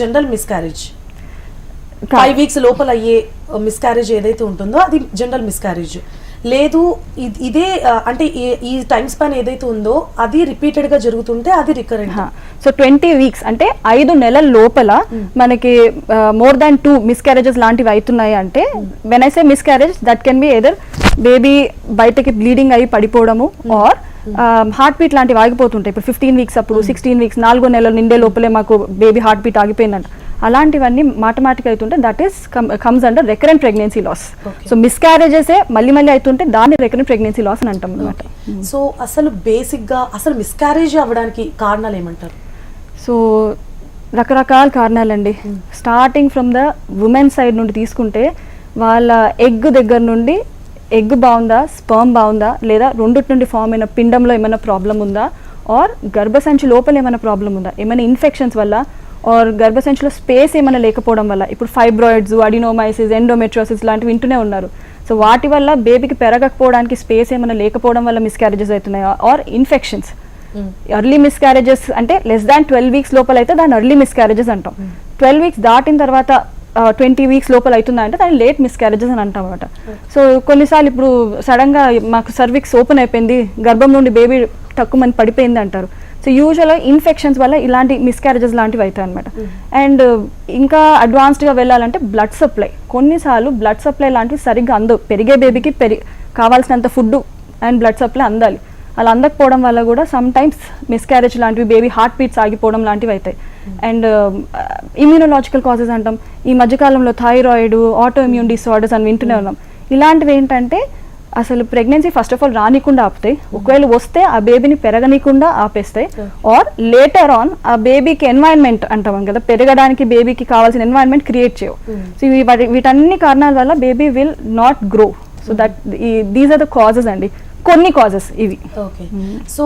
General miscarriage 5 weeks లోపల అయ్యే miscarriage ఏదైతే ఉంటుందో అది జనరల్ మిస్క్యారేజ్. లేదు ఇదే అంటే ఈ టైం స్పాన్ ఏదైతే ఉందో అది రిపీటెడ్ గా జరుగుతుంటే అది రికరెంట్. సో 20 weeks అంటే 5 నెలల లోపల మనకి మోర్ దాన్ 2 మిస్క్యారేజెస్ లాంటివి అవుతున్నాయి అంటే when I say miscarriage that can be either baby బయటకి బ్లీడింగ్ అయ్యి పడిపోవడము ఆర్ హార్ట్ బీట్ లాంటివి ఆగిపోతుంటాయి. ఇప్పుడు 15 weeks అప్పుడు 16 weeks 4 నెలలు నిండే లోపలే మాకు బేబీ హార్ట్ బీట్ ఆగిపోయిందంట. అలాంటివన్నీ మాటమాటిక్ అవుతుంటే that is comes under recurrent pregnancy loss. So miscarriages మళ్ళీ మళ్ళీ అవుతుంటే దాన్ని రికరెంట్ ప్రెగ్నెన్సీ లాస్ అని అంటాం అనమాట. సో అసలు బేసిక్ గా అసలు మిస్క్యారేజ్ అవ్వడానికి కారణాలు ఏమంటారు? సో రకరకాల కారణాలండి. Starting from the women side నుండి తీసుకుంటే వాళ్ళ ఎగ్ దగ్గర నుండి ఎగ్ బాగుందా, స్పర్మ్ బాగుందా, లేదా రెండిటి నుండి ఫామ్ అయిన పిండంలో ఏమైనా ప్రాబ్లం ఉందా, ఆర్ గర్భసంచి లోపల ఏమైనా ప్రాబ్లం ఉందా, ఏమైనా ఇన్ఫెక్షన్స్ వల్ల, ఆర్ గర్భసంచిలో స్పేస్ ఏమైనా లేకపోవడం వల్ల. ఇప్పుడు ఫైబ్రాయిడ్స్, అడినోమైసిస్, ఎండోమెట్రియోసిస్ లాంటివి వింటూనే ఉన్నారు. సో వాటి వల్ల బేబీకి పెరగకపోవడానికి స్పేస్ ఏమైనా లేకపోవడం వల్ల మిస్క్యారేజెస్ అవుతున్నాయా, ఆర్ ఇన్ఫెక్షన్స్. ఎర్లీ మిస్క్యారేజెస్ అంటే లెస్ దాన్ 12 weeks లోపల అయితే దాన్ని ఎర్లీ మిస్క్యారేజెస్ అంటాం. 12 weeks దాటిన తర్వాత 20 weeks లోపల అవుతుందా అంటే దాన్ని లేట్ మిస్క్యారేజెస్ అని అంటాం అనమాట. సో కొన్నిసార్లు ఇప్పుడు సడన్ గా మాకు సర్విక్స్ ఓపెన్ అయిపోయింది, గర్భం నుండి బేబీ తక్కువని పడిపోయింది అంటారు. సో యూజువల్గా ఇన్ఫెక్షన్స్ వల్ల ఇలాంటి మిస్క్యారేజెస్ లాంటివి అవుతాయి అనమాట. అండ్ ఇంకా అడ్వాన్స్డ్గా వెళ్ళాలంటే బ్లడ్ సప్లై. కొన్నిసార్లు బ్లడ్ సప్లై లాంటివి సరిగ్గా అందవు. పెరిగే బేబీకి కావాల్సినంత ఫుడ్ అండ్ బ్లడ్ సప్లై అందాలి. అలా అందకపోవడం వల్ల కూడా సమ్ టైమ్స్ మిస్క్యారేజ్ లాంటివి, బేబీ హార్ట్ బీట్స్ ఆగిపోవడం లాంటివి అవుతాయి. అండ్ ఇమ్యూనలాజికల్ కాజెస్ అంటాం. ఈ మధ్యకాలంలో థైరాయిడ్, ఆటో ఇమ్యూన్ డిసార్డర్స్ అని వింటూనే ఉన్నాం. ఇలాంటివి ఏంటంటే అసలు ప్రెగ్నెన్సీ ఫస్ట్ ఆఫ్ ఆల్ రానికుండా ఆపుతాయి. ఒకవేళ వస్తే ఆ బేబీని పెరగనీయకుండా ఆపేస్తాయి. ఆర్ లేటర్ ఆన్ ఆ బేబీకి ఎన్వైరన్మెంట్ అంటాం కదా, పెరగడానికి బేబీకి కావాల్సిన ఎన్వైరన్మెంట్ క్రియేట్ చేయవు. సో వీటన్ని కారణాల వల్ల baby will not grow. So that these are the causes అండి, కొన్ని కాజెస్ ఇవి. ఓకే. సో